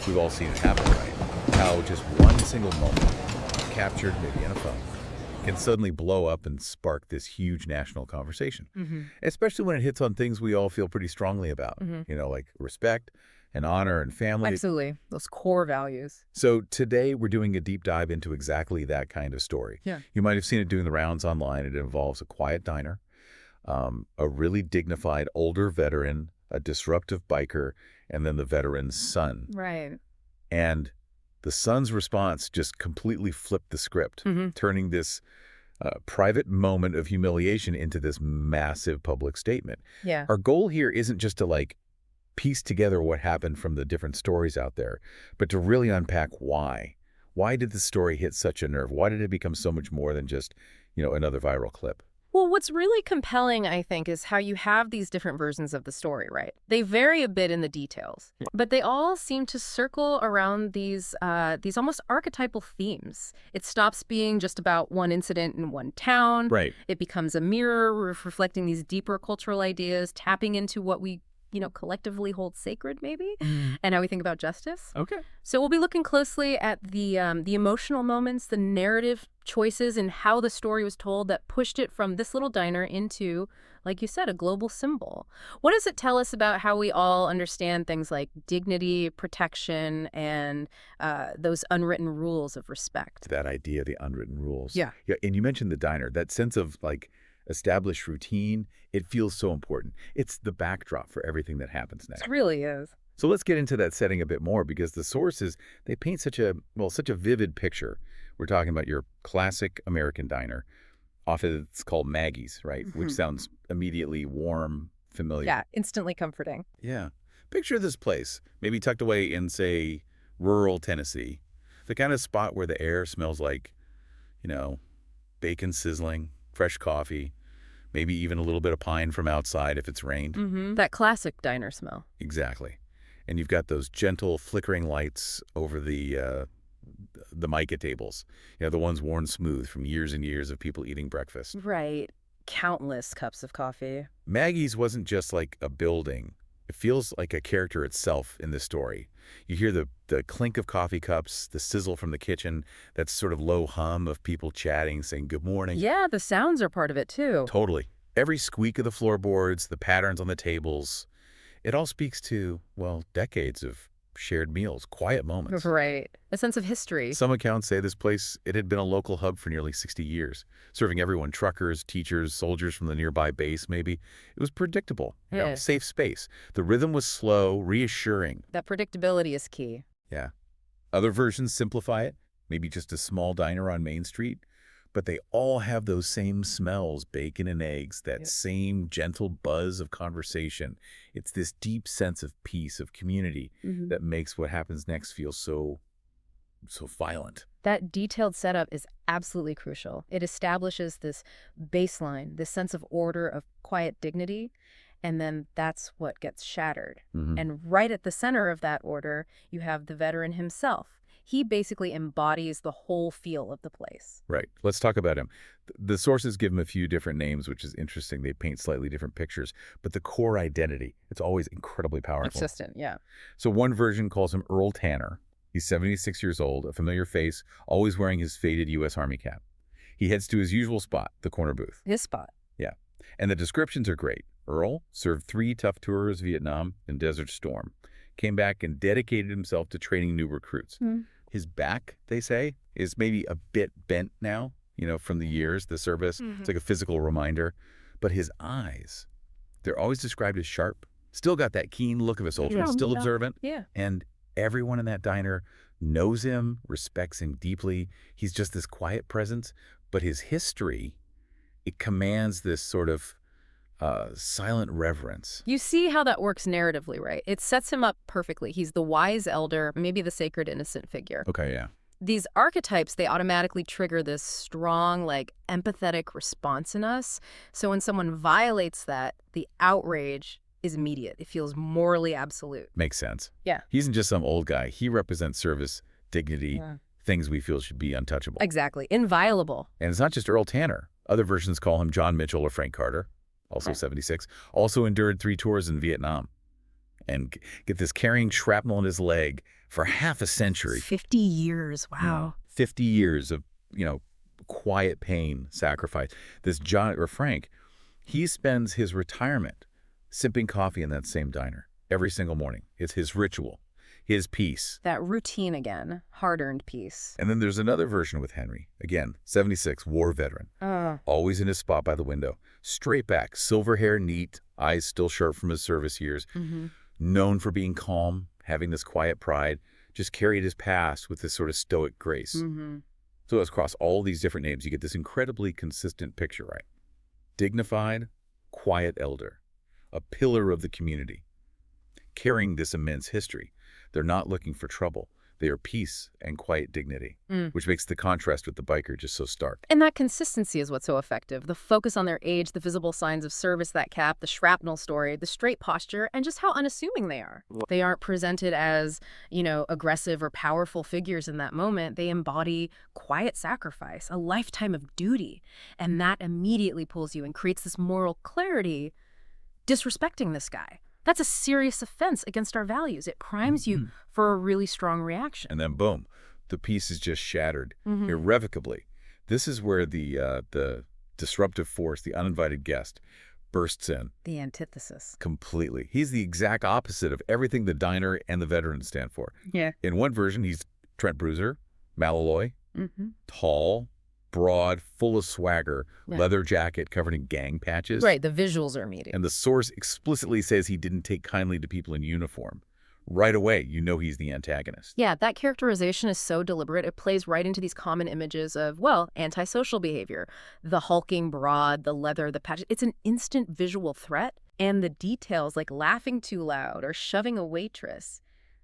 We've all seen it happen, right? How just one single moment, captured maybe in a phone, can suddenly blow up and spark this huge national conversation. Especially when it hits on things we all feel pretty strongly about, like respect and honor and family. Absolutely. Those core values. So today we're doing a deep dive into exactly that kind of story. Yeah. You might have seen it doing the rounds online. It involves a quiet diner, a really dignified older veteran, a disruptive biker, and then the veteran's son. Right. And the son's response just completely flipped the script, turning this private moment of humiliation into this massive public statement. Yeah. Our goal here isn't just to piece together what happened from the different stories out there, but to really unpack why. Why did the story hit such a nerve? Why did it become so much more than just, another viral clip? Well, what's really compelling, I think, is how you have these different versions of the story, right? They vary a bit in the details, but they all seem to circle around these almost archetypal themes. It stops being just about one incident in one town. Right. It becomes a mirror reflecting these deeper cultural ideas, tapping into what we collectively hold sacred, maybe, and how we think about justice. Okay. So we'll be looking closely at the emotional moments, the narrative choices, and how the story was told that pushed it from this little diner into, like you said, a global symbol. What does it tell us about how we all understand things like dignity, protection, and those unwritten rules of respect? That idea, the unwritten rules. Yeah. Yeah, and you mentioned the diner, that sense of established routine. It feels so important. It's the backdrop for everything that happens next. It really is. So let's get into that setting a bit more, because the sources, they paint such a vivid picture. We're talking about your classic American diner. Often it's called Maggie's, right? Which sounds immediately warm, familiar. Yeah, instantly comforting. Yeah. Picture this place, maybe tucked away in, say, rural Tennessee. The kind of spot where the air smells like, bacon sizzling, fresh coffee, maybe even a little bit of pine from outside if it's rained. That classic diner smell. Exactly. And you've got those gentle flickering lights over the mica tables, the ones worn smooth from years and years of people eating breakfast. Right. Countless cups of coffee. Maggie's wasn't just like a building. It feels like a character itself in this story. You hear the clink of coffee cups, the sizzle from the kitchen, that sort of low hum of people chatting, saying good morning. Yeah, the sounds are part of it, too. Totally. Every squeak of the floorboards, the patterns on the tables, it all speaks to, decades of shared meals, quiet moments. Right. A sense of history. Some accounts say this place, it had been a local hub for nearly 60 years, serving everyone, truckers, teachers, soldiers from the nearby base, maybe. It was predictable, safe space. The rhythm was slow, reassuring. That predictability is key. Yeah. Other versions simplify it, maybe just a small diner on Main Street, but they all have those same smells, bacon and eggs, that same gentle buzz of conversation. It's this deep sense of peace, of community, that makes what happens next feel so violent. That detailed setup is absolutely crucial. It establishes this baseline, this sense of order, of quiet dignity, and then that's what gets shattered. And right at the center of that order, you have the veteran himself. He basically embodies the whole feel of the place. Right. Let's talk about him. The sources give him a few different names, which is interesting. They paint slightly different pictures, but the core identity, it's always incredibly powerful. Consistent, yeah. So one version calls him Earl Tanner. He's 76 years old, a familiar face, always wearing his faded U.S. Army cap. He heads to his usual spot, the corner booth. His spot. Yeah. And the descriptions are great. Earl served 3 tough tours of Vietnam in Desert Storm, came back and dedicated himself to training new recruits. His back, they say, is maybe a bit bent now, from the years, the service. It's like a physical reminder. But his eyes, they're always described as sharp. Still got that keen look of a soldier, still observant. Yeah. And everyone in that diner knows him, respects him deeply. He's just this quiet presence. But his history, it commands this sort of silent reverence. You see how that works narratively, right? It sets him up perfectly. He's the wise elder, maybe the sacred innocent figure. Okay, yeah. These archetypes, they automatically trigger this strong, empathetic response in us. So when someone violates that, the outrage is immediate. It feels morally absolute. Makes sense. Yeah. He isn't just some old guy. He represents service, dignity, things we feel should be untouchable. Exactly. Inviolable. And it's not just Earl Tanner. Other versions call him John Mitchell or Frank Carter, also 76, also endured 3 tours in Vietnam. and get this carrying shrapnel in his leg for half a century. 50 years. Wow. 50 years of, quiet pain, sacrifice. This Frank, he spends his retirement sipping coffee in that same diner every single morning. It's his ritual, his peace. That routine again, hard-earned peace. And then there's another version with Henry. Again, 76, war veteran. Always in his spot by the window. Straight back, silver hair neat, eyes still sharp from his service years. Known for being calm, having this quiet pride. Just carried his past with this sort of stoic grace. So across all these different names, you get this incredibly consistent picture, right? Dignified, quiet elder. A pillar of the community. Carrying this immense history. They're not looking for trouble. They are peace and quiet dignity, which makes the contrast with the biker just so stark. And that consistency is what's so effective. The focus on their age, the visible signs of service, that cap, the shrapnel story, the straight posture, and just how unassuming they are. They aren't presented as, aggressive or powerful figures in that moment. They embody quiet sacrifice, a lifetime of duty. And that immediately pulls you and creates this moral clarity, disrespecting this guy. That's a serious offense against our values. It primes you for a really strong reaction. And then boom, the peace is just shattered irrevocably. This is where the disruptive force, the uninvited guest, bursts in. The antithesis. Completely. He's the exact opposite of everything the diner and the veterans stand for. Yeah. In one version, he's Trent Bruiser, Malaloy, tall, broad, full of swagger, leather jacket covered in gang patches. Right, the visuals are immediate. And the source explicitly says he didn't take kindly to people in uniform. Right away, you know he's the antagonist. Yeah, that characterization is so deliberate. It plays right into these common images of, antisocial behavior. The hulking broad, the leather, the patches. It's an instant visual threat. And the details, like laughing too loud or shoving a waitress,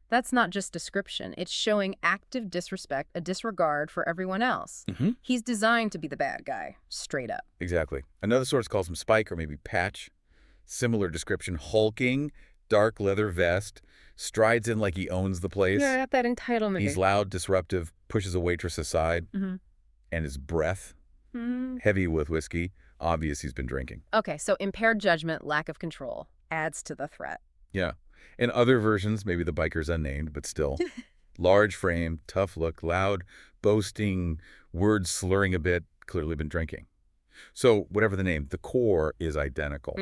that's not just description. It's showing active disrespect, a disregard for everyone else. He's designed to be the bad guy, straight up. Exactly. Another source calls him Spike or maybe Patch. Similar description, hulking, dark leather vest, strides in like he owns the place. Yeah, got that entitlement. He's loud, disruptive, pushes a waitress aside, and his breath, heavy with whiskey, obvious he's been drinking. Okay, so impaired judgment, lack of control, adds to the threat. Yeah. In other versions, maybe the biker's unnamed, but still. Large frame, tough look, loud, boasting, words slurring a bit, clearly been drinking. So whatever the name, the core is identical.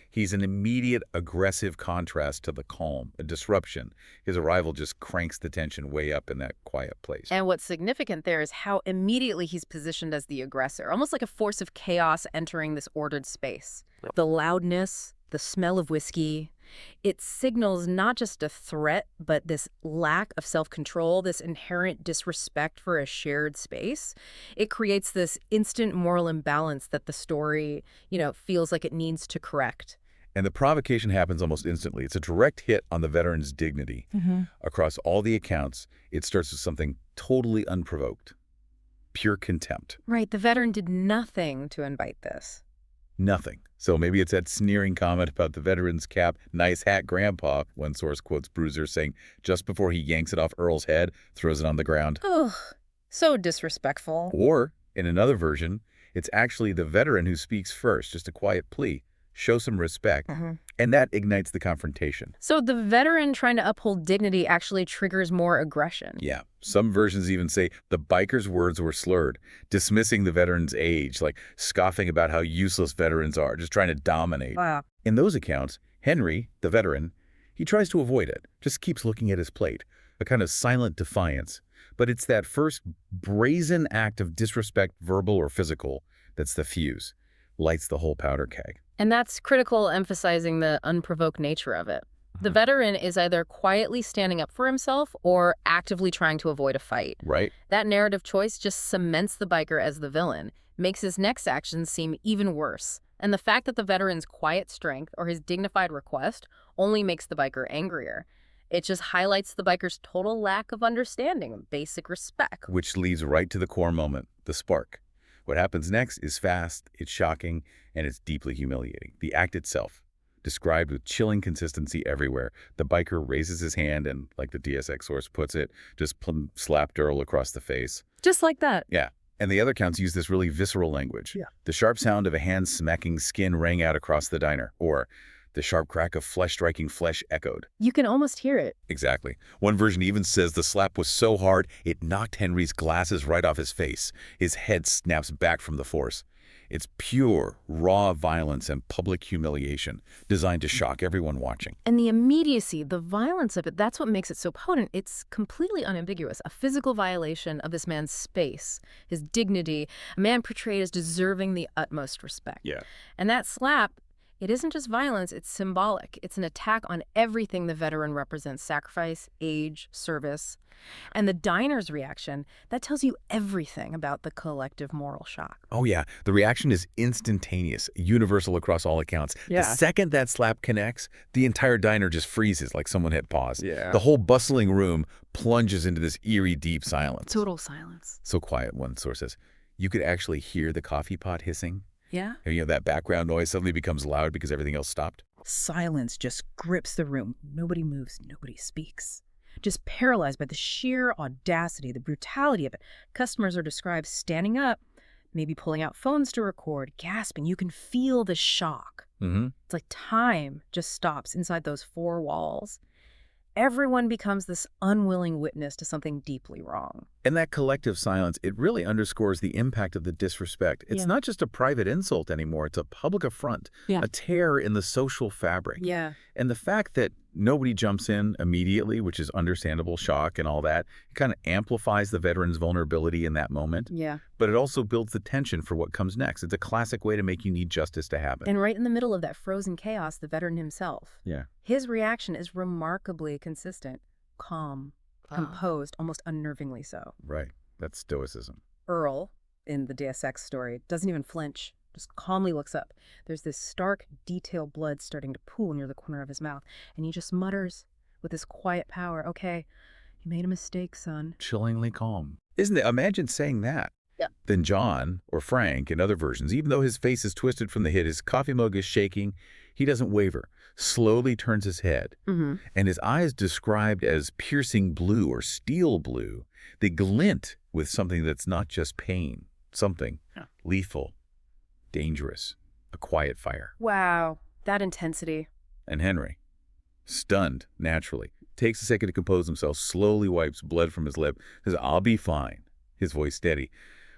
He's an immediate aggressive contrast to the calm, a disruption. His arrival just cranks the tension way up in that quiet place. And what's significant there is how immediately he's positioned as the aggressor, almost like a force of chaos entering this ordered space. The loudness, the smell of whiskey, it signals not just a threat, but this lack of self-control, this inherent disrespect for a shared space. It creates this instant moral imbalance that the story, feels like it needs to correct. And the provocation happens almost instantly. It's a direct hit on the veteran's dignity. Across all the accounts, it starts with something totally unprovoked. Pure contempt. Right, the veteran did nothing to invite this. Nothing. So maybe it's that sneering comment about the veteran's cap, nice hat, grandpa. One source quotes Bruiser saying just before he yanks it off Earl's head, throws it on the ground. Ugh, so disrespectful. Or, in another version, it's actually the veteran who speaks first, just a quiet plea. Show some respect, and that ignites the confrontation. So the veteran trying to uphold dignity actually triggers more aggression. Yeah. Some versions even say the biker's words were slurred, dismissing the veteran's age, like scoffing about how useless veterans are, just trying to dominate. Wow. In those accounts, Henry, the veteran, he tries to avoid it, just keeps looking at his plate, a kind of silent defiance. But it's that first brazen act of disrespect, verbal or physical, that's the fuse, lights the whole powder keg. And that's critical, emphasizing the unprovoked nature of it. The veteran is either quietly standing up for himself or actively trying to avoid a fight. Right. That narrative choice just cements the biker as the villain, makes his next actions seem even worse. And the fact that the veteran's quiet strength or his dignified request only makes the biker angrier. It just highlights the biker's total lack of understanding and basic respect. Which leads right to the core moment, the spark. What happens next is fast, it's shocking, and it's deeply humiliating. The act itself, described with chilling consistency everywhere. The biker raises his hand and, like the DSX source puts it, just slapped Earl across the face. Just like that. Yeah. And the other accounts use this really visceral language. Yeah. The sharp sound of a hand smacking skin rang out across the diner. Or The sharp crack of flesh striking flesh echoed. You can almost hear it. Exactly. One version even says the slap was so hard it knocked Henry's glasses right off his face. His head snaps back from the force. It's pure, raw violence and public humiliation, designed to shock everyone watching. And the immediacy, the violence of it, that's what makes it so potent. It's completely unambiguous. A physical violation of this man's space, his dignity, a man portrayed as deserving the utmost respect. Yeah. And that slap, it isn't just violence, it's symbolic. It's an attack on everything the veteran represents: sacrifice, age, service. And the diner's reaction, that tells you everything about the collective moral shock. Oh, yeah. The reaction is instantaneous, universal across all accounts. Yeah. The second that slap connects, the entire diner just freezes like someone hit pause. Yeah. The whole bustling room plunges into this eerie, deep silence. Total silence. So quiet, one source says. You could actually hear the coffee pot hissing. Yeah? And, that background noise suddenly becomes loud because everything else stopped. Silence just grips the room. Nobody moves, nobody speaks. Just paralyzed by the sheer audacity, the brutality of it. Customers are described standing up, maybe pulling out phones to record, gasping. You can feel the shock. Mm-hmm. It's like time just stops inside those four walls. Everyone becomes this unwilling witness to something deeply wrong. And that collective silence, it really underscores the impact of the disrespect. It's Yeah. not just a private insult anymore. It's a public affront, Yeah. a tear in the social fabric. Yeah. And the fact that nobody jumps in immediately, which is understandable, shock and all that, it kind of amplifies the veteran's vulnerability in that moment. Yeah. But it also builds the tension for what comes next. It's a classic way to make you need justice to happen. And right in the middle of that frozen chaos, the veteran himself. Yeah. His reaction is remarkably consistent. Calm, composed, almost unnervingly so. Right. That's stoicism. Earl, in the Deus Ex story, doesn't even flinch, just calmly looks up. There's this stark, detailed blood starting to pool near the corner of his mouth, and he just mutters with his quiet power, "Okay, you made a mistake, son." Chillingly calm. Isn't it? Imagine saying that. Yeah. Then John, or Frank in other versions, even though his face is twisted from the hit, his coffee mug is shaking, he doesn't waver, slowly turns his head. Mm-hmm. And his eyes, described as piercing blue or steel blue, they glint with something that's not just pain, something lethal, dangerous, a quiet fire. Wow, that intensity. And Henry, stunned naturally, takes a second to compose himself, slowly wipes blood from his lip, says, "I'll be fine," his voice steady.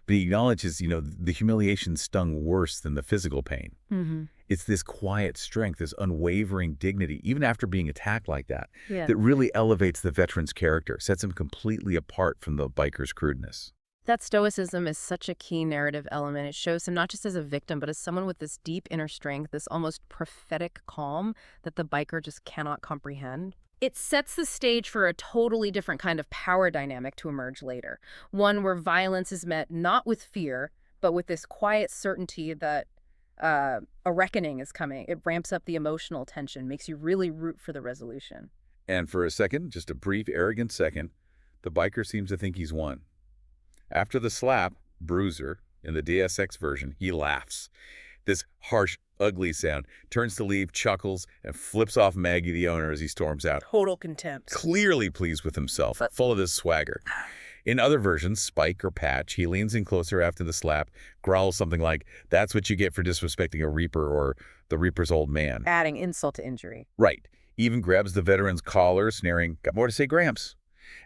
But he acknowledges, the humiliation stung worse than the physical pain. Mm-hmm. It's this quiet strength, this unwavering dignity, even after being attacked like that, Yeah. that really elevates the veteran's character, sets him completely apart from the biker's crudeness. That stoicism is such a key narrative element. It shows him not just as a victim, but as someone with this deep inner strength, this almost prophetic calm that the biker just cannot comprehend. It sets the stage for a totally different kind of power dynamic to emerge later. One where violence is met not with fear, but with this quiet certainty that a reckoning is coming. It ramps up the emotional tension, makes you really root for the resolution. And for a second, just a brief, arrogant second, the biker seems to think he's won. After the slap, Bruiser, in the DSX version, he laughs. This harsh, ugly sound, turns to leave, chuckles, and flips off Maggie, the owner, as he storms out. Total contempt. Clearly pleased with himself, full of this swagger. In other versions, Spike or Patch, he leans in closer after the slap, growls something like, "That's what you get for disrespecting a Reaper," or "the Reaper's old man." Adding insult to injury. Right. Even grabs the veteran's collar, sneering, "Got more to say, Gramps."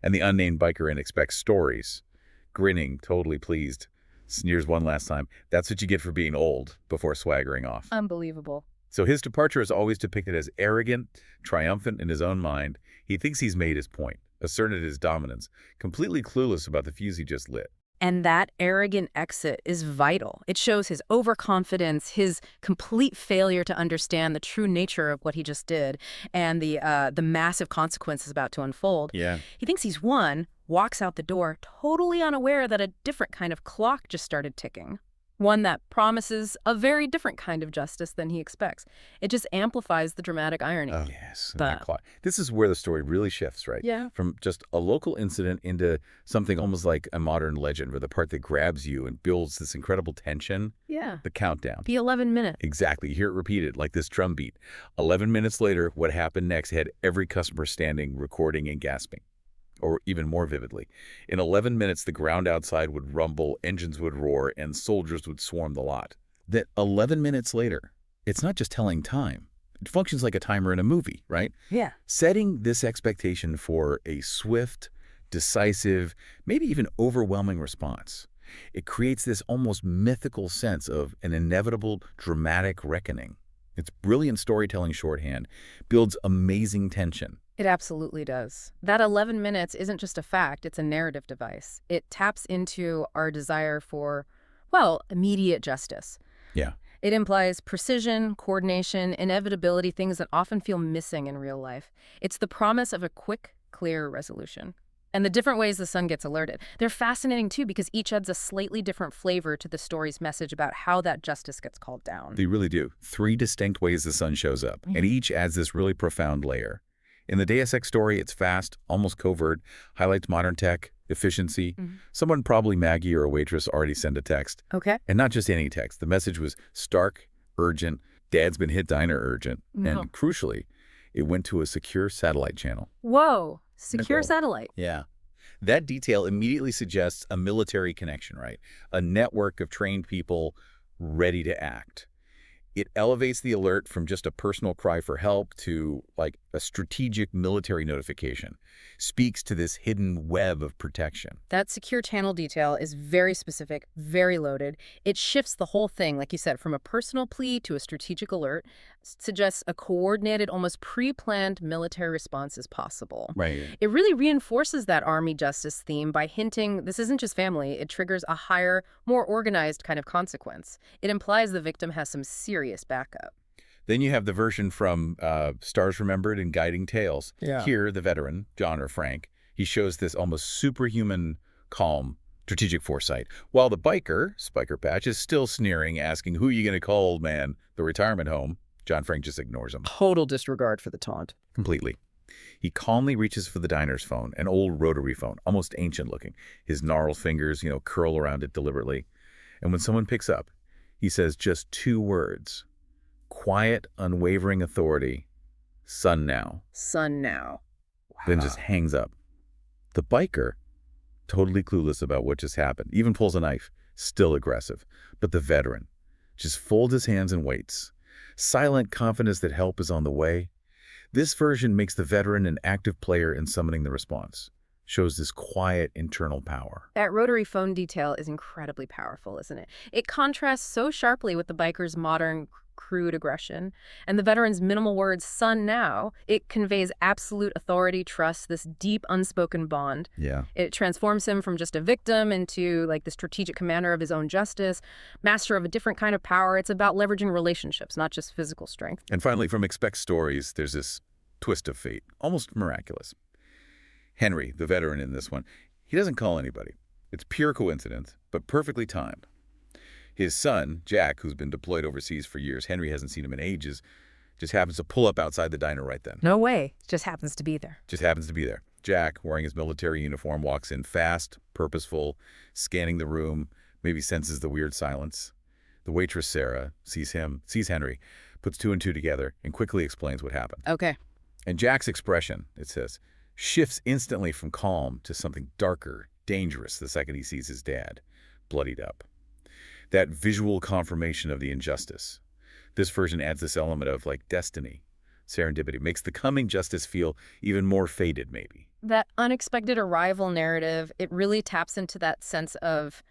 And the unnamed biker in expects stories. Grinning, totally pleased, sneers one last time, "That's what you get for being old," before swaggering off. Unbelievable. So his departure is always depicted as arrogant, triumphant in his own mind. He thinks he's made his point, asserted his dominance, completely clueless about the fuse he just lit. And that arrogant exit is vital. It shows his overconfidence, his complete failure to understand the true nature of what he just did, and the massive consequences about to unfold. Yeah. He thinks he's won, walks out the door, totally unaware that a different kind of clock just started ticking. One that promises a very different kind of justice than he expects. It just amplifies the dramatic irony. Oh, yes. The- That clock. This is where the story really shifts, right? Yeah. From just a local incident into something almost like a modern legend, where the part that grabs you and builds this incredible tension, Yeah. the countdown. The 11 minutes. Exactly. You hear it repeated, like this drum beat. 11 minutes later, what happened next had every customer standing, recording, and gasping. Or even more vividly, in 11 minutes, the ground outside would rumble, engines would roar, and soldiers would swarm the lot. That 11 minutes later, it's not just telling time. It functions like a timer in a movie, right? Yeah. Setting this expectation for a swift, decisive, maybe even overwhelming response. It creates this almost mythical sense of an inevitable, dramatic reckoning. Its brilliant storytelling shorthand builds amazing tension. It absolutely does. That 11 minutes isn't just a fact, it's a narrative device. It taps into our desire for, well, immediate justice. Yeah. It implies precision, coordination, inevitability, things that often feel missing in real life. It's the promise of a quick, clear resolution. And the different ways the son gets alerted. They're fascinating, too, because each adds a slightly different flavor to the story's message about how that justice gets called down. They really do. 3 distinct ways the sun shows up, and each adds this really profound layer. In the Deus Ex story, it's fast, almost covert, highlights modern tech, efficiency. Someone, probably Maggie or a waitress, already sent a text. Okay. And not just any text. The message was stark, urgent, dad's been hit diner urgent. No. And crucially, it went to a secure satellite channel. Whoa. Secure Nicole. satellite. Yeah. That detail immediately suggests a military connection, right? A network of trained people ready to act. It elevates the alert from just a personal cry for help to, like, a strategic military notification. Speaks to this hidden web of protection. That secure channel detail is very specific, very loaded. It shifts the whole thing, like you said, from a personal plea to a strategic alert, suggests a coordinated, almost pre-planned military response is possible. Right. It really reinforces that army justice theme by hinting this isn't just family, it triggers a higher, more organized kind of consequence. It implies the victim has some serious backup. Then you have the version from Stars Remembered and Guiding Tales. Yeah. Here, the veteran, John or Frank, he shows this almost superhuman, calm, strategic foresight. While the biker, Spiker Patch, is still sneering, asking, who are you going to call, old man? The retirement home. John Frank just ignores him. Total disregard for the taunt. Completely. He calmly reaches for the diner's phone, an old rotary phone, almost ancient looking. His gnarled fingers, curl around it deliberately. And when someone picks up, he says just 2 words. Quiet, unwavering authority. Son now. Son now. Then just hangs up. The biker, totally clueless about what just happened, even pulls a knife, still aggressive. But the veteran just folds his hands and waits. Silent confidence that help is on the way. This version makes the veteran an active player in summoning the response. Shows this quiet internal power. That rotary phone detail is incredibly powerful, isn't it? It contrasts so sharply with the biker's modern, crude aggression. And the veteran's minimal words, son now, it conveys absolute authority, trust, this deep unspoken bond. Yeah. It transforms him from just a victim into like the strategic commander of his own justice, master of a different kind of power. It's about leveraging relationships, not just physical strength. And finally, from Expect Stories, there's this twist of fate, almost miraculous. Henry, the veteran in this one, he doesn't call anybody. It's pure coincidence, but perfectly timed. His son, Jack, who's been deployed overseas for years, Henry hasn't seen him in ages, just happens to pull up outside the diner right then. No way. Just happens to be there. Just happens to be there. Jack, wearing his military uniform, walks in fast, purposeful, scanning the room, maybe senses the weird silence. The waitress, Sarah, sees Henry, puts 2 and 2 together, and quickly explains what happened. Okay. And Jack's expression, it says, shifts instantly from calm to something darker, dangerous the second he sees his dad, bloodied up. That visual confirmation of the injustice. This version adds this element of, like, destiny, serendipity, makes the coming justice feel even more fated, maybe. That unexpected arrival narrative, it really taps into that sense of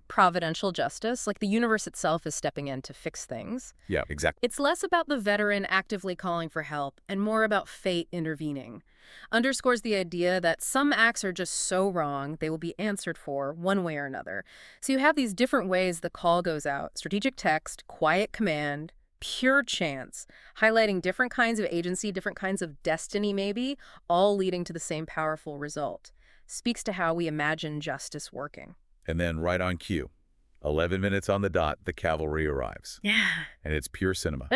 providential justice, like the universe itself is stepping in to fix things. Yeah, exactly. It's less about the veteran actively calling for help and more about fate intervening. Underscores the idea that some acts are just so wrong, they will be answered for one way or another. So you have these different ways the call goes out: strategic text, quiet command, pure chance, highlighting different kinds of agency, different kinds of destiny maybe, all leading to the same powerful result. Speaks to how we imagine justice working. And then right on cue, 11 minutes on the dot, the cavalry arrives. Yeah. And it's pure cinema.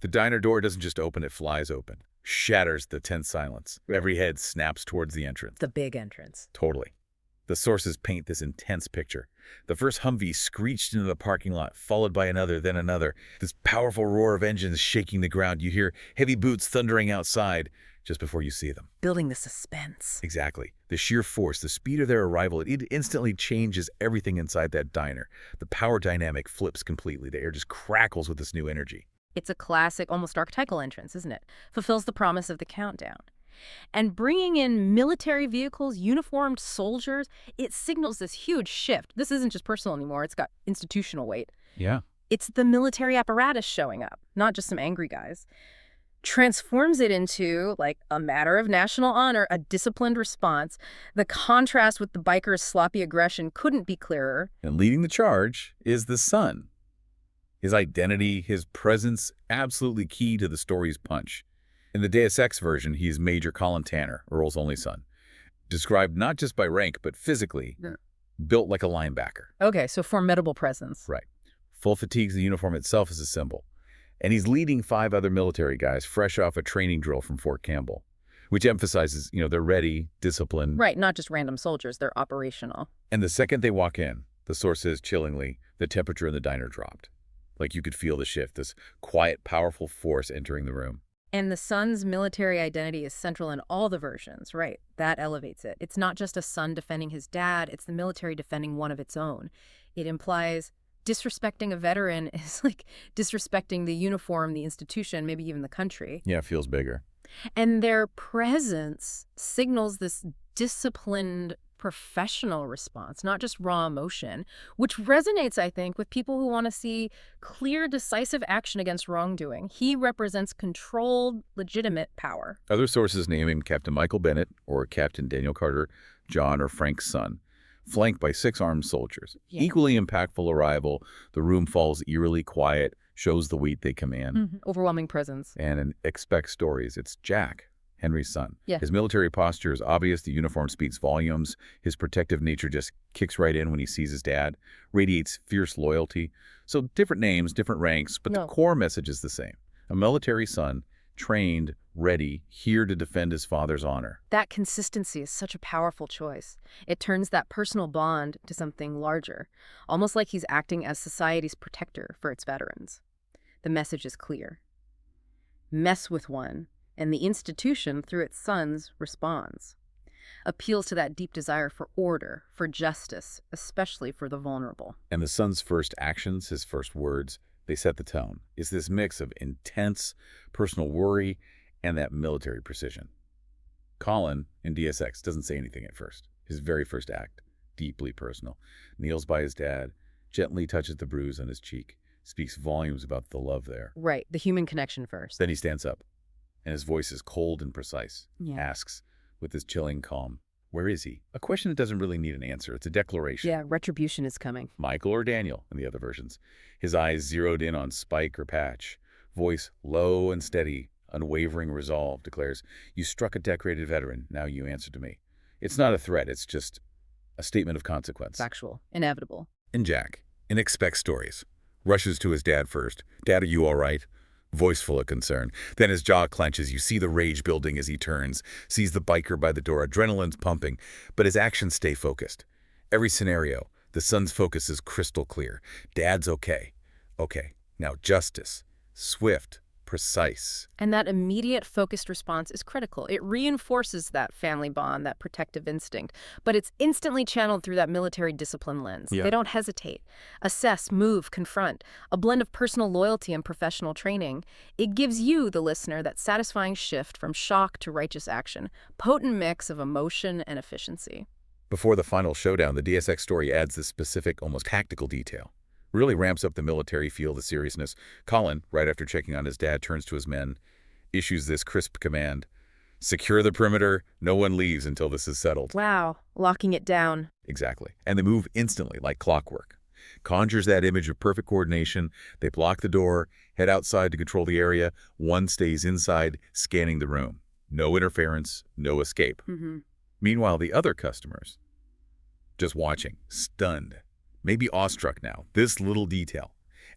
The diner door doesn't just open, it flies open. Shatters the tense silence. Every head snaps towards the entrance. The big entrance. Totally. The sources paint this intense picture. The first Humvee screeched into the parking lot, followed by another, then another. This powerful roar of engines shaking the ground. You hear heavy boots thundering outside just before you see them. Building the suspense. Exactly. The sheer force, the speed of their arrival, it instantly changes everything inside that diner. The power dynamic flips completely. The air just crackles with this new energy. It's a classic, almost archetypal entrance, isn't it? Fulfills the promise of the countdown. And bringing in military vehicles, uniformed soldiers, it signals this huge shift. This isn't just personal anymore. It's got institutional weight. Yeah. It's the military apparatus showing up, not just some angry guys. Transforms it into, like, a matter of national honor, a disciplined response. The contrast with the bikers' sloppy aggression couldn't be clearer. And leading the charge is the son. His identity, his presence, absolutely key to the story's punch. In the Deus Ex version, he's Major Colin Tanner, Earl's only son. Described not just by rank, but physically, built like a linebacker. Okay, so formidable presence. Right. Full fatigues, the uniform itself is a symbol. And he's leading 5 other military guys fresh off a training drill from Fort Campbell, which emphasizes, they're ready, disciplined. Right, not just random soldiers, they're operational. And the second they walk in, the source says chillingly, the temperature in the diner dropped. Like you could feel the shift, this quiet, powerful force entering the room. And the son's military identity is central in all the versions, right? That elevates it. It's not just a son defending his dad, it's the military defending one of its own. It implies disrespecting a veteran is like disrespecting the uniform, the institution, maybe even the country. Yeah, it feels bigger. And their presence signals this disciplined professional response, not just raw emotion, which resonates, I think, with people who want to see clear, decisive action against wrongdoing. He represents controlled, legitimate power. Other sources name him Captain Michael Bennett or Captain Daniel Carter, John or Frank's son, flanked by 6 armed soldiers. Yeah. Equally impactful arrival, the room falls eerily quiet, shows the weight they command. Overwhelming presence. And in Expect Stories, it's Jack, Henry's son. Yeah. His military posture is obvious. The uniform speaks volumes. His protective nature just kicks right in when he sees his dad, radiates fierce loyalty. So different names, different ranks, but the core message is the same. A military son, trained, ready, here to defend his father's honor. That consistency is such a powerful choice. It turns that personal bond to something larger, almost like he's acting as society's protector for its veterans. The message is clear. Mess with one, and the institution, through its sons, responds. Appeals to that deep desire for order, for justice, especially for the vulnerable. And the son's first actions, his first words, they set the tone. It's this mix of intense personal worry and that military precision. Colin, in Deus Ex, doesn't say anything at first. His very first act, deeply personal, kneels by his dad, gently touches the bruise on his cheek, speaks volumes about the love there. Right, the human connection first. Then he stands up, and his voice is cold and precise, asks, with his chilling calm, where is he? A question that doesn't really need an answer. It's a declaration. Yeah, retribution is coming. Michael or Daniel in the other versions. His eyes zeroed in on Spike or Patch. Voice low and steady, unwavering resolve, declares, you struck a decorated veteran, now you answer to me. It's not a threat, it's just a statement of consequence. Factual. Inevitable. And Jack, in Expect Stories, rushes to his dad first. Dad, are you all right? Voice full of concern. Then his jaw clenches. You see the rage building as he turns, sees the biker by the door, adrenaline's pumping, but his actions stay focused. Every scenario, the son's focus is crystal clear. Dad's okay. Okay, now justice. Swift, precise. And that immediate focused response is critical. It reinforces that family bond, that protective instinct, but it's instantly channeled through that military discipline lens. They don't hesitate. Assess, move, confront, a blend of personal loyalty and professional training. It gives you, the listener, that satisfying shift from shock to righteous action, potent mix of emotion and efficiency. Before the final showdown, the Deus Ex story adds this specific, almost tactical detail. Really ramps up the military feel, the seriousness. Colin, right after checking on his dad, turns to his men, issues this crisp command. Secure the perimeter. No one leaves until this is settled. Wow, locking it down. Exactly. And they move instantly, like clockwork. Conjures that image of perfect coordination. They block the door, head outside to control the area. One stays inside, scanning the room. No interference, no escape. Meanwhile, the other customers, just watching, stunned. Maybe awestruck now. This little detail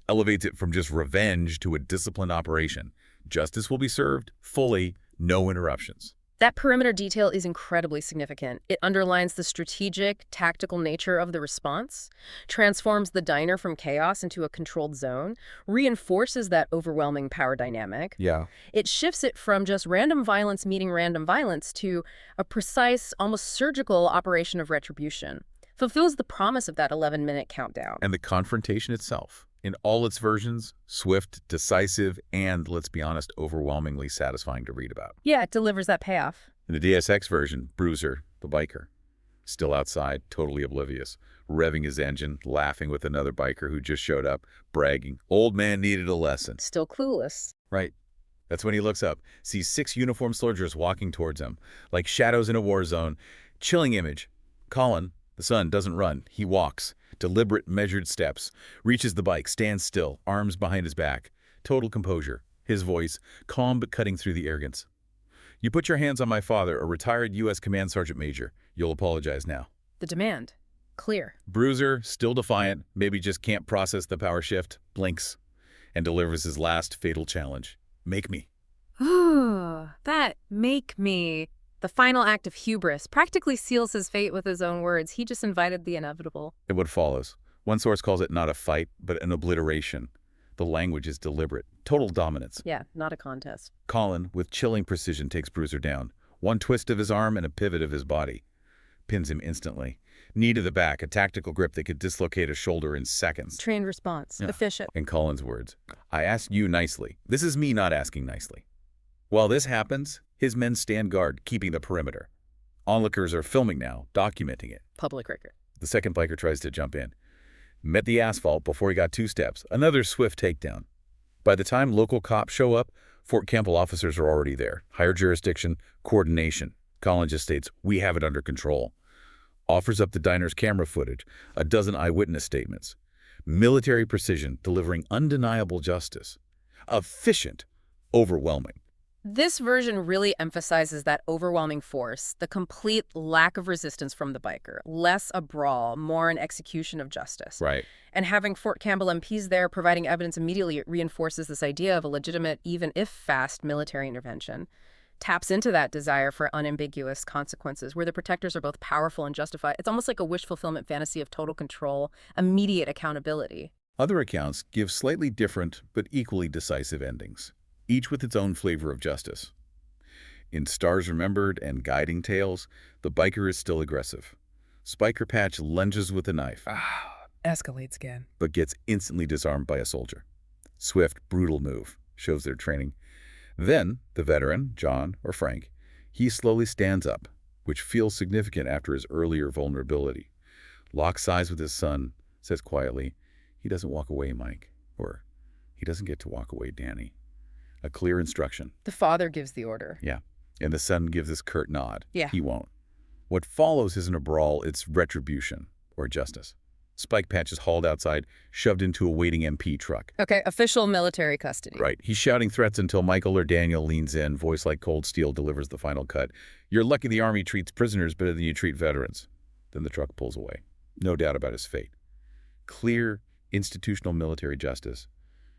elevates it from just revenge to a disciplined operation. Justice will be served fully, no interruptions. That perimeter detail is incredibly significant. It underlines the strategic, tactical nature of the response, transforms the diner from chaos into a controlled zone, reinforces that overwhelming power dynamic. Yeah. It shifts it from just random violence meeting random violence to a precise, almost surgical operation of retribution. Fulfills the promise of that 11-minute countdown. And the confrontation itself, In all its versions, swift, decisive, and, let's be honest, overwhelmingly satisfying to read about. Yeah, it delivers that payoff. In the DSX version, Bruiser, the biker, still outside, totally oblivious, revving his engine, laughing with another biker who just showed up, bragging, "Old man needed a lesson." Still clueless. Right. That's when he looks up, sees 6 uniformed soldiers walking towards him, like shadows in a war zone. Chilling image. Colin, the son, doesn't run. He walks. Deliberate, measured steps. Reaches the bike, stands still, arms behind his back. Total composure. His voice, calm but cutting through the arrogance. "You put your hands on my father, a retired U.S. Command Sergeant Major. You'll apologize now." The demand. Clear. Bruiser, still defiant, maybe just can't process the power shift, blinks, and delivers his last fatal challenge. "Make me." Ooh, that make me. The final act of hubris practically seals his fate with his own words. He just invited the inevitable. And what follows. One source calls it not a fight, but an obliteration. The language is deliberate. Total dominance. Yeah, not a contest. Colin, with chilling precision, takes Bruiser down. One twist of his arm and a pivot of his body. Pins him instantly. Knee to the back, a tactical grip that could dislocate a shoulder in seconds. Trained response. Yeah. Efficient. In Colin's words, "I asked you nicely. This is me not asking nicely." While this happens, his men stand guard, keeping the perimeter. Onlookers are filming now, documenting it. Public record. The second biker tries to jump in. Met the asphalt before he got 2 steps. Another swift takedown. By the time local cops show up, Fort Campbell officers are already there. Higher jurisdiction, coordination. Colin just states, "We have it under control." Offers up the diner's camera footage, a dozen eyewitness statements. Military precision, delivering undeniable justice. Efficient, overwhelming. This version really emphasizes that overwhelming force, the complete lack of resistance from the biker. Less a brawl, more an execution of justice. Right. And having Fort Campbell MPs there providing evidence immediately reinforces this idea of a legitimate, even if fast, military intervention. Taps into that desire for unambiguous consequences, where the protectors are both powerful and justified. It's almost like a wish fulfillment fantasy of total control, immediate accountability. Other accounts give slightly different but equally decisive endings, each with its own flavor of justice. In Stars Remembered and Guiding Tales, the biker is still aggressive. Spiker Patch lunges with a knife, Escalates again. but gets instantly disarmed by a soldier. Swift, brutal move, shows their training. Then, the veteran, John or Frank, he slowly stands up, which feels significant after his earlier vulnerability. Locks eyes with his son, says quietly, "He doesn't walk away, Mike," or "He doesn't get to walk away, Danny." A clear instruction. The father gives the order. Yeah. And the son gives this curt nod. Yeah. He won't. What follows isn't a brawl, it's retribution or justice. Spike Patch is hauled outside, shoved into a waiting MP truck. Okay, official military custody. Right. He's shouting threats until Michael or Daniel leans in, voice like cold steel delivers the final cut. "You're lucky the Army treats prisoners better than you treat veterans." Then the truck pulls away. No doubt about his fate. Clear, institutional military justice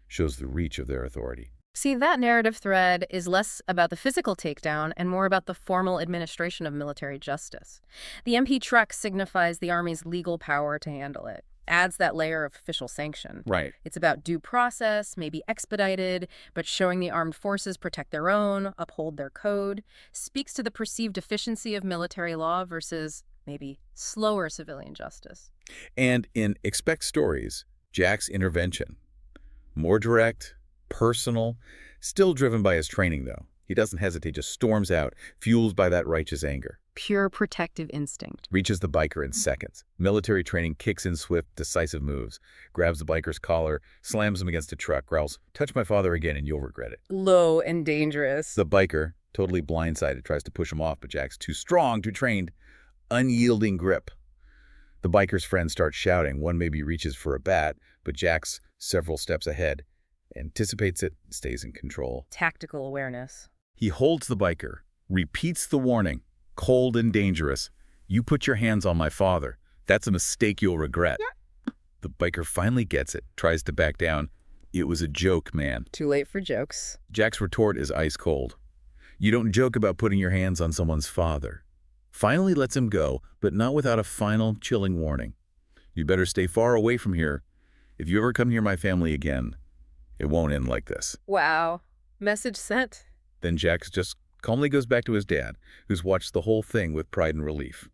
shows the reach of their authority. See, that narrative thread is less about the physical takedown and more about the formal administration of military justice. The MP truck signifies the Army's legal power to handle it, adds that layer of official sanction. Right. It's about due process, maybe expedited, but showing the armed forces protect their own, uphold their code, speaks to the perceived efficiency of military law versus maybe slower civilian justice. And in Expect Stories, Jack's intervention, more direct, personal, still driven by his training, though. He doesn't hesitate, just storms out, fueled by that righteous anger. Pure protective instinct. Reaches the biker in seconds. Military training kicks in swift, decisive moves. Grabs the biker's collar, slams him against a truck, growls, "Touch my father again and you'll regret it." Low and dangerous. The biker, totally blindsided, tries to push him off, but Jack's too strong, too trained. Unyielding grip. The biker's friends start shouting. One maybe reaches for a bat, but Jack's several steps ahead, anticipates it, stays in control. Tactical awareness. He holds the biker, repeats the warning, cold and dangerous. "You put your hands on my father. That's a mistake you'll regret." The biker finally gets it, tries to back down. "It was a joke, man." Too late for jokes. Jack's retort is ice cold. "You don't joke about putting your hands on someone's father." Finally lets him go, but not without a final, chilling warning. "You better stay far away from here. If you ever come near my family again, it won't end like this." Wow. Message sent. Then Jack just calmly goes back to his dad, who's watched the whole thing with pride and relief.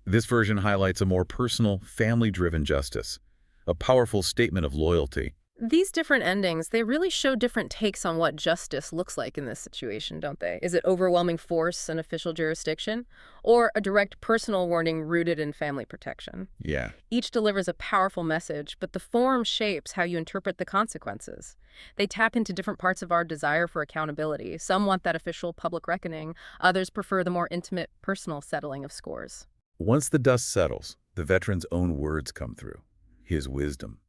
This version highlights a more personal, family-driven justice, a powerful statement of loyalty. These different endings, they really show different takes on what justice looks like in this situation, don't they? Is it overwhelming force and official jurisdiction, or a direct personal warning rooted in family protection? Yeah. Each delivers a powerful message, but the form shapes how you interpret the consequences. They tap into different parts of our desire for accountability. Some want that official public reckoning. Others prefer the more intimate, personal settling of scores. Once the dust settles, the veteran's own words come through, his wisdom,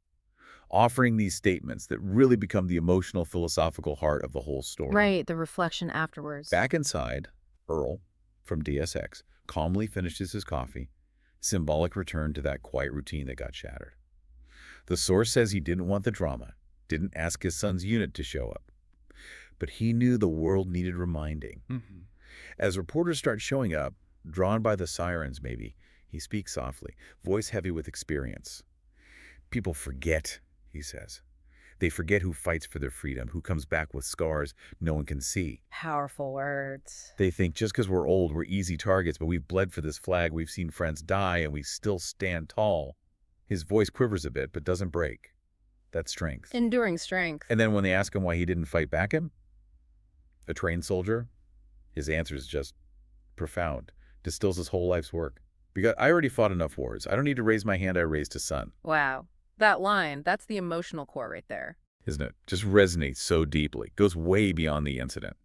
offering these statements that really become the emotional, philosophical heart of the whole story. Right, the reflection afterwards. Back inside, Earl, from DSX, calmly finishes his coffee, symbolic return to that quiet routine that got shattered. The source says he didn't want the drama, didn't ask his son's unit to show up. But he knew the world needed reminding. As reporters start showing up, drawn by the sirens maybe, he speaks softly, voice heavy with experience. People forget, he says. They forget who fights for their freedom, who comes back with scars no one can see. Powerful words. They think just because we're old, we're easy targets, but we've bled for this flag, we've seen friends die, and we still stand tall. His voice quivers a bit, but doesn't break. That's strength. Enduring strength. And then when they ask him why he didn't fight back him, a trained soldier, his answer is just profound, distills his whole life's work. Because I already fought enough wars. I don't need to raise my hand I raised to son. Wow. That line, that's the emotional core right there. Isn't it? Just resonates so deeply. Goes way beyond the incident.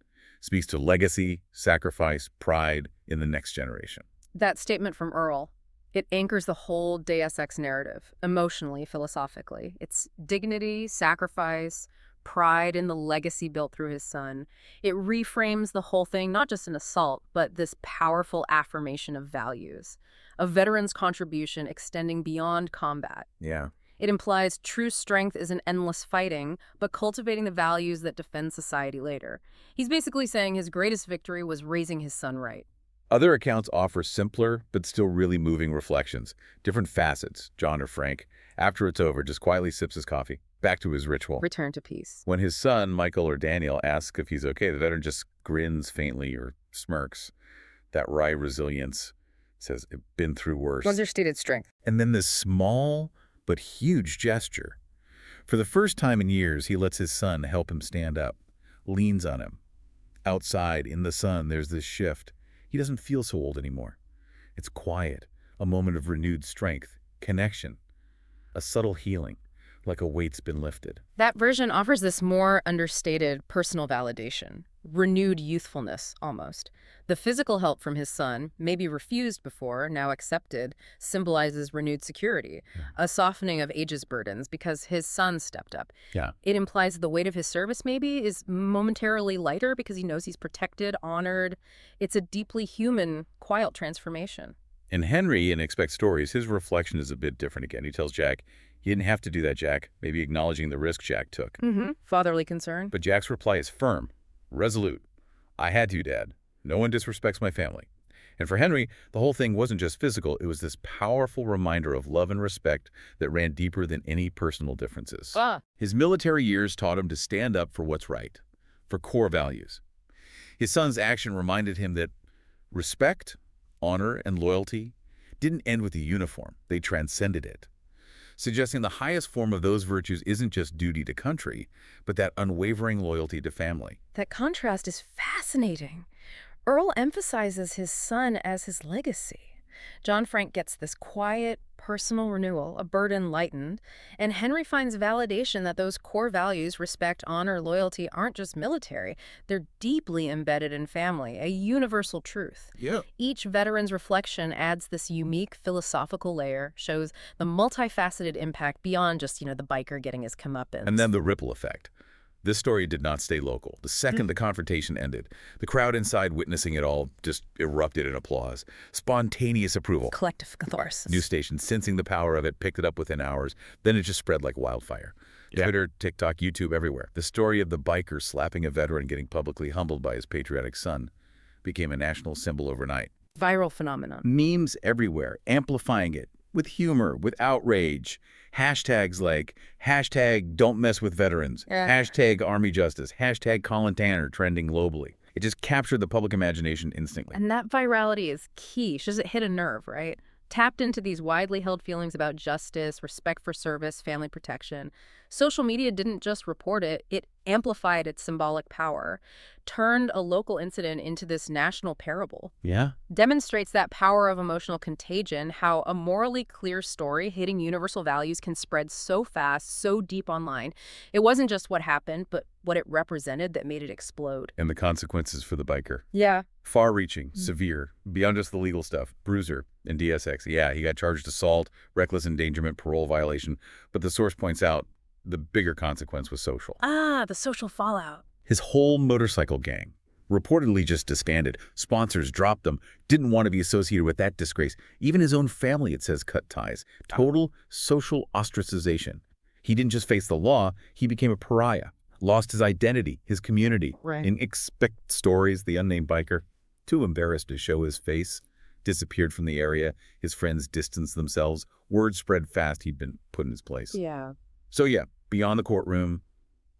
Speaks to legacy, sacrifice, pride in the next generation. That statement from Earl, it anchors the whole Deus Ex narrative, emotionally, philosophically. It's dignity, sacrifice, pride in the legacy built through his son. It reframes the whole thing, not just an assault, but this powerful affirmation of values, a veteran's contribution extending beyond combat. Yeah. It implies true strength isn't endless fighting, but cultivating the values that defend society later. He's basically saying his greatest victory was raising his son right. Other accounts offer simpler, but still really moving reflections. Different facets, John or Frank. After it's over, just quietly sips his coffee. Back to his ritual. Return to peace. When his son, Michael or Daniel, asks if he's okay, the veteran just grins faintly or smirks. That wry resilience says, "I've been through worse." Understated strength. And then this small but huge gesture. For the first time in years, he lets his son help him stand up, leans on him. Outside, in the sun, there's this shift. He doesn't feel so old anymore. It's quiet, a moment of renewed strength, connection, a subtle healing, like a weight's been lifted. That version offers this more understated personal validation, renewed youthfulness, almost. The physical help from his son, maybe refused before, now accepted, symbolizes renewed security, a softening of age's burdens because his son stepped up. Yeah. It implies the weight of his service maybe is momentarily lighter because he knows he's protected, honored. It's a deeply human, quiet transformation. In Henry, in Expect Stories, his reflection is a bit different again. He tells Jack, "You didn't have to do that, Jack," maybe acknowledging the risk Jack took. Fatherly concern. But Jack's reply is firm, resolute. "I had to, Dad. No one disrespects my family." And for Henry, the whole thing wasn't just physical. It was this powerful reminder of love and respect that ran deeper than any personal differences. His military years taught him to stand up for what's right, for core values. His son's action reminded him that respect, honor, and loyalty didn't end with the uniform. They transcended it, suggesting the highest form of those virtues isn't just duty to country, but that unwavering loyalty to family. That contrast is fascinating. Earl emphasizes his son as his legacy. John Frank gets this quiet, personal renewal, a burden lightened, and Henry finds validation that those core values, respect, honor, loyalty, aren't just military. They're deeply embedded in family, a universal truth. Yeah. Each veteran's reflection adds this unique philosophical layer, shows the multifaceted impact beyond just, the biker getting his comeuppance. And then the ripple effect. This story did not stay local. The second the confrontation ended, the crowd inside witnessing it all just erupted in applause. Spontaneous approval. Collective catharsis. News stations, sensing the power of it, picked it up within hours. Then it just spread like wildfire. Yeah. Twitter, TikTok, YouTube, everywhere. The story of the biker slapping a veteran getting publicly humbled by his patriotic son became a national symbol overnight. Viral phenomenon. Memes everywhere, amplifying it with humor, with outrage. Hashtags like hashtag don't mess with veterans, hashtag army justice, hashtag Colin Tanner trending globally. It just captured the public imagination instantly. And that virality is key. Shows it hit a nerve, right? tapped into these widely held feelings about justice, respect for service, family protection. Social media didn't just report it, it amplified its symbolic power, turned a local incident into this national parable. Yeah. Demonstrates that power of emotional contagion, how a morally clear story hitting universal values can spread so fast, so deep online. It wasn't just what happened, but what it represented that made it explode. And the consequences for the biker. Yeah. Far-reaching, severe, beyond just the legal stuff. Bruiser and DSX. Yeah, he got charged assault, reckless endangerment, parole violation. But the source points out the bigger consequence was social. Ah, the social fallout. His whole motorcycle gang reportedly just disbanded. Sponsors dropped them, didn't want to be associated with that disgrace. Even his own family, it says, cut ties. Total social ostracization. He didn't just face the law, he became a pariah. Lost his identity, his community. Right. In Expect Stories, the unnamed biker, too embarrassed to show his face, disappeared from the area. His friends distanced themselves. Word spread fast he'd been put in his place. Yeah. So yeah, beyond the courtroom,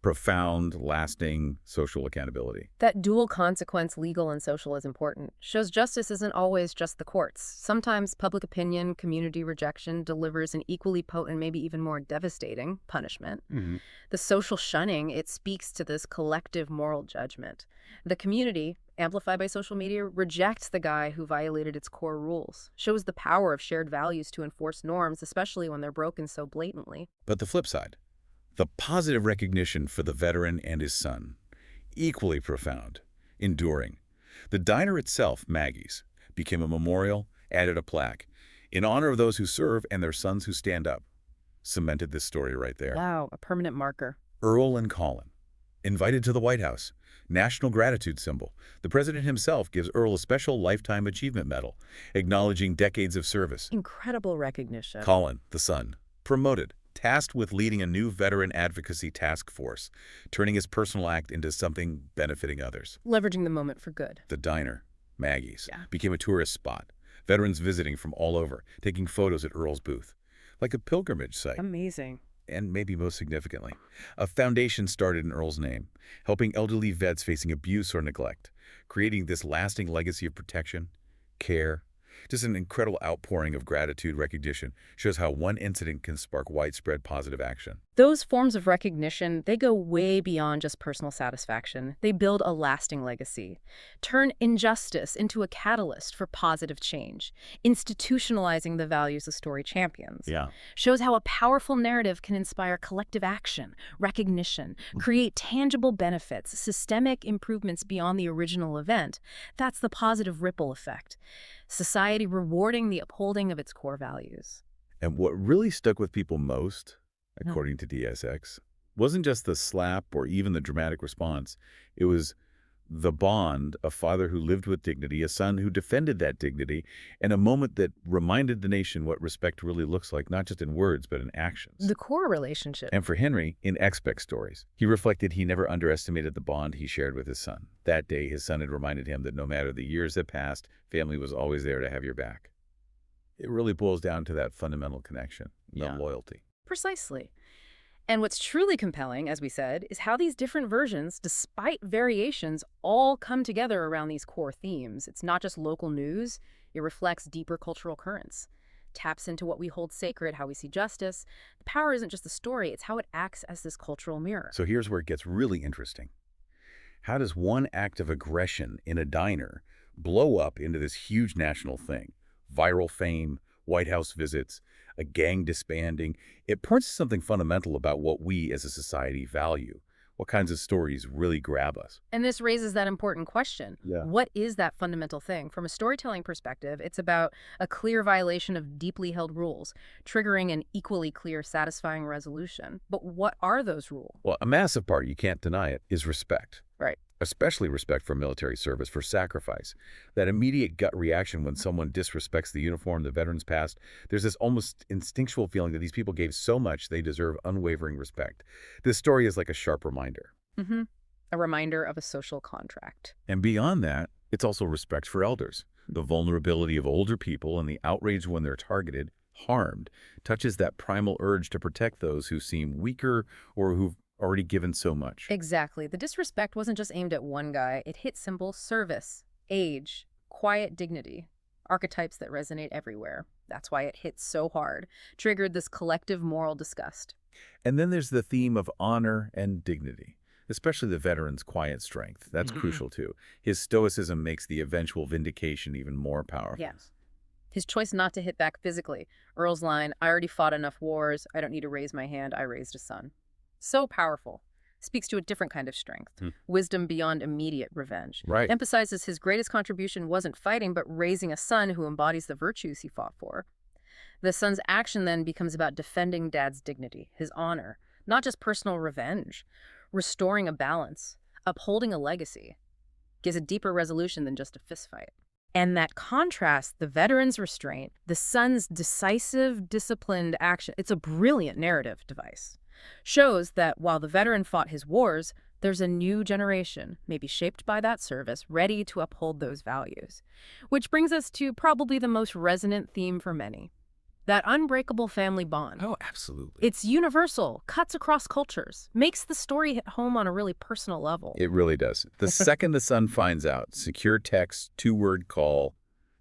profound, lasting social accountability. That dual consequence, legal and social, is important. Shows justice isn't always just the courts. Sometimes public opinion, community rejection delivers an equally potent, maybe even more devastating punishment. The social shunning, it speaks to this collective moral judgment. The community, amplified by social media, rejects the guy who violated its core rules. Shows the power of shared values to enforce norms, especially when they're broken so blatantly. But the flip side, the positive recognition for the veteran and his son, equally profound, enduring. The diner itself, Maggie's, became a memorial, added a plaque, in honor of those who serve and their sons who stand up. Cemented this story right there. Wow, a permanent marker. Earl and Colin, invited to the White House, national gratitude symbol. The president himself gives Earl a special Lifetime Achievement Medal, acknowledging decades of service. Incredible recognition. Colin, the son, promoted, tasked with leading a new veteran advocacy task force, turning his personal act into something benefiting others. Leveraging the moment for good. The diner, Maggie's, became a tourist spot. Veterans visiting from all over, taking photos at Earl's booth. Like a pilgrimage site. Amazing. And maybe most significantly, a foundation started in Earl's name, helping elderly vets facing abuse or neglect, creating this lasting legacy of protection, care. Just an incredible outpouring of gratitude recognition shows how one incident can spark widespread positive action. Those forms of recognition, they go way beyond just personal satisfaction. They build a lasting legacy. Turn injustice into a catalyst for positive change, institutionalizing the values the story champions. Yeah. Shows how a powerful narrative can inspire collective action, recognition, create tangible benefits, systemic improvements beyond the original event. That's the positive ripple effect. Society rewarding the upholding of its core values. And what really stuck with people most, according to DSX, wasn't just the slap or even the dramatic response. It was the bond, a father who lived with dignity, a son who defended that dignity, and a moment that reminded the nation what respect really looks like, not just in words, but in actions. The core relationship. And for Henry, in Expect Stories, he reflected he never underestimated the bond he shared with his son. That day, his son had reminded him that no matter the years that passed, family was always there to have your back. It really boils down to that fundamental connection, the loyalty. Precisely. And what's truly compelling, as we said, is how these different versions, despite variations, all come together around these core themes. It's not just local news, it reflects deeper cultural currents, taps into what we hold sacred, how we see justice. The power isn't just the story, it's how it acts as this cultural mirror. So here's where it gets really interesting. How does one act of aggression in a diner blow up into this huge national thing? Viral fame, White House visits, a gang disbanding. It points to something fundamental about what we as a society value. What kinds of stories really grab us? And this raises that important question. Yeah. What is that fundamental thing? From a storytelling perspective, it's about a clear violation of deeply held rules, triggering an equally clear, satisfying resolution. But what are those rules? Well, a massive part, you can't deny it, is respect. Right. Especially respect for military service, for sacrifice. That immediate gut reaction when someone disrespects the uniform the veterans passed, there's this almost instinctual feeling that these people gave so much they deserve unwavering respect. This story is like a sharp reminder. A reminder of a social contract. And beyond that, it's also respect for elders. The vulnerability of older people and the outrage when they're targeted, harmed, touches that primal urge to protect those who seem weaker or who've already given so much. Exactly. The disrespect wasn't just aimed at one guy. It hit symbols, service, age, quiet dignity. archetypes that resonate everywhere. That's why it hits so hard, triggered this collective moral disgust. And then there's the theme of honor and dignity, especially the veteran's quiet strength. That's Mhm. crucial, too. His stoicism makes the eventual vindication even more powerful. Yes. His choice not to hit back physically. Earl's line, I already fought enough wars. I don't need to raise my hand. I raised a son. So powerful. Speaks to a different kind of strength. Hmm. Wisdom beyond immediate revenge. Right. Emphasizes his greatest contribution wasn't fighting, but raising a son who embodies the virtues he fought for. The son's action then becomes about defending Dad's dignity, his honor, not just personal revenge. Restoring a balance, upholding a legacy. Gives a deeper resolution than just a fistfight. And that contrast, the veteran's restraint, the son's decisive, disciplined action, it's a brilliant narrative device. Shows that while the veteran fought his wars, there's a new generation, maybe shaped by that service, ready to uphold those values. Which brings us to probably the most resonant theme for many. That unbreakable family bond. Oh, absolutely. It's universal, cuts across cultures, makes the story hit home on a really personal level. It really does. The second the son finds out, secure text, two-word call,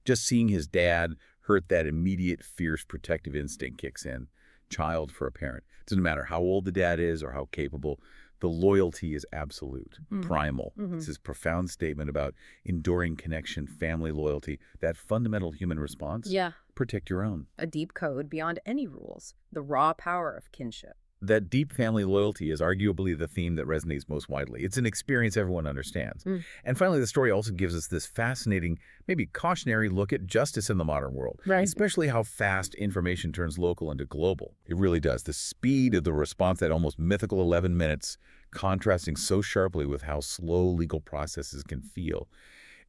just seeing his dad hurt, that immediate fierce protective instinct kicks in. Child for a parent. It doesn't matter how old the dad is or how capable. The loyalty is absolute, primal. It's this profound statement about enduring connection, family loyalty, that fundamental human response. Yeah. Protect your own. A deep code beyond any rules. The raw power of kinship. That deep family loyalty is arguably the theme that resonates most widely. It's an experience everyone understands. And finally, the story also gives us this fascinating, maybe cautionary look at justice in the modern world. Right. Especially how fast information turns local into global. It really does. The speed of the response, that almost mythical 11 minutes, contrasting so sharply with how slow legal processes can feel.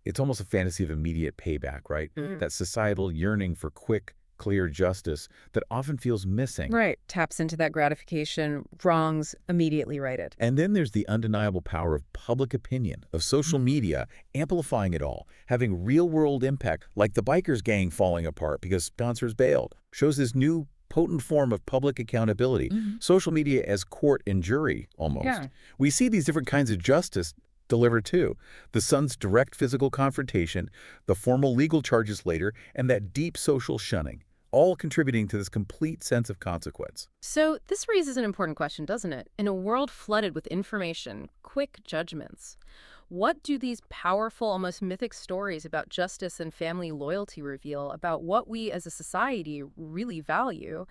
It's almost a fantasy of immediate payback, right? That societal yearning for quick, clear justice that often feels missing. Right. Taps into that gratification, wrongs immediately righted. And then there's the undeniable power of public opinion, of social media, amplifying it all, having real-world impact, like the bikers gang falling apart because sponsors bailed. Shows this new, potent form of public accountability. Social media as court and jury, almost. Yeah. We see these different kinds of justice delivered too. The son's direct physical confrontation, the formal legal charges later, and that deep social shunning, all contributing to this complete sense of consequence. So this raises an important question, doesn't it? In a world flooded with information, quick judgments, what do these powerful, almost mythic stories about justice and family loyalty reveal about what we as a society really value?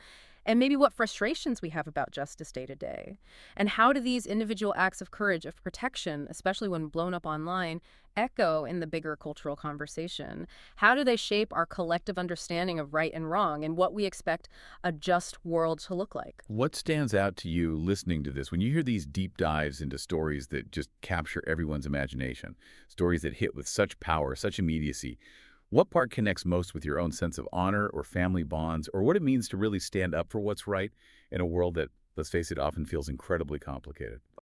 And maybe what frustrations we have about justice day to day. And how do these individual acts of courage, of protection, especially when blown up online, echo in the bigger cultural conversation? How do they shape our collective understanding of right and wrong and what we expect a just world to look like? What stands out to you listening to this when you hear these deep dives into stories that just capture everyone's imagination, stories that hit with such power, such immediacy? What part connects most with your own sense of honor or family bonds, or what it means to really stand up for what's right in a world that, let's face it, often feels incredibly complicated?